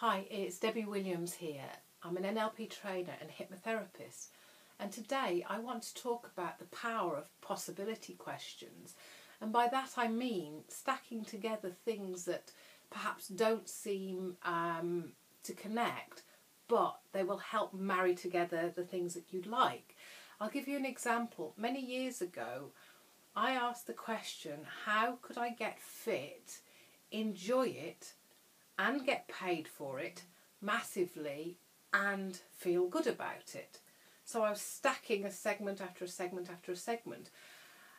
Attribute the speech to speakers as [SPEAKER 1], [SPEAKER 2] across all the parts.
[SPEAKER 1] Hi, it's Debbie Williams here. I'm an NLP trainer and hypnotherapist, and today I want to talk about the power of possibility questions. And by that I mean stacking together things that perhaps don't seem to connect, but they will help marry together the things that you'd like. I'll give you an example. Many years ago I asked the question, how could I get fit, enjoy it and get paid for it massively and feel good about it? So I was stacking a segment after a segment after a segment,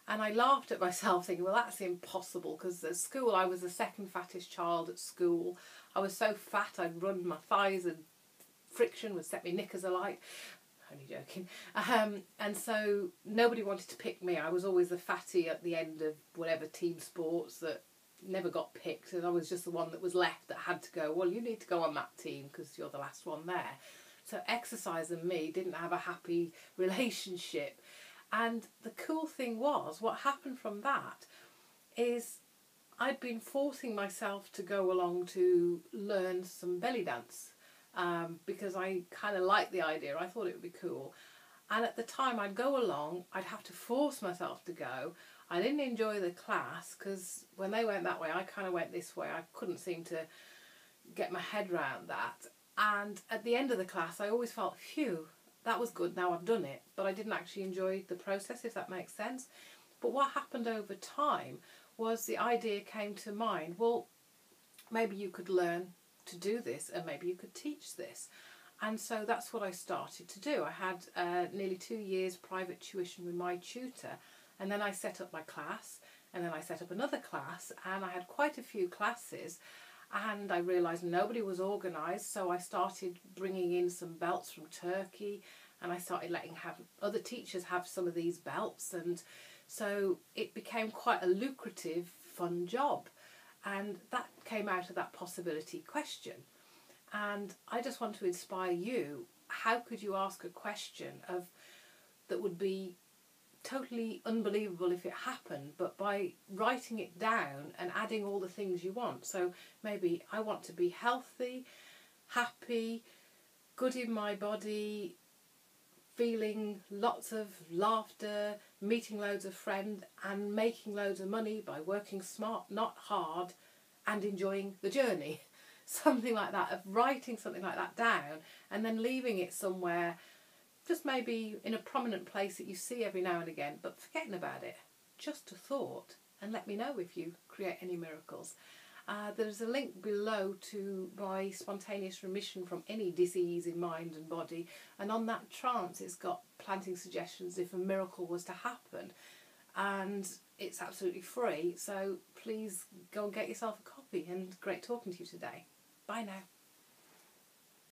[SPEAKER 1] and I laughed at myself thinking, well, that's impossible, because at school I was the second fattest child at school. I was so fat I'd run my thighs and friction would set me knickers alight. Only joking. And so nobody wanted to pick me. I was always the fatty at the end of whatever team sports that never got picked, and I was just the one that was left that had to go, well, you need to go on that team because you're the last one there. So exercise and me didn't have a happy relationship. And the cool thing was, what happened from that is I'd been forcing myself to go along to learn some belly dance because I kind of liked the idea. I thought it would be cool. And at the time I'd go along, I'd have to force myself to go. I didn't enjoy the class because when they went that way, I kind of went this way. I couldn't seem to get my head around that. And at the end of the class, I always felt, phew, that was good, now I've done it. But I didn't actually enjoy the process, if that makes sense. But what happened over time was the idea came to mind, well, maybe you could learn to do this and maybe you could teach this. And so that's what I started to do. I had nearly 2 years private tuition with my tutor, and then I set up my class, and then I set up another class, and I had quite a few classes, and I realised nobody was organised, so I started bringing in some belts from Turkey, and I started letting other teachers have some of these belts, and so it became quite a lucrative, fun job. And that came out of that possibility question. And I just want to inspire you. How could you ask a question that would be totally unbelievable if it happened, but by writing it down and adding all the things you want? So maybe I want to be healthy, happy, good in my body, feeling lots of laughter, meeting loads of friends and making loads of money by working smart, not hard, and enjoying the journey. Something like that, of writing something like that down and then leaving it somewhere, just maybe in a prominent place that you see every now and again, but forgetting about it. Just a thought, and let me know if you create any miracles. There's a link below to my spontaneous remission from any disease in mind and body, and on that trance it's got planting suggestions if a miracle was to happen, and it's absolutely free, so please go and get yourself a copy, and great talking to you today. Bye now.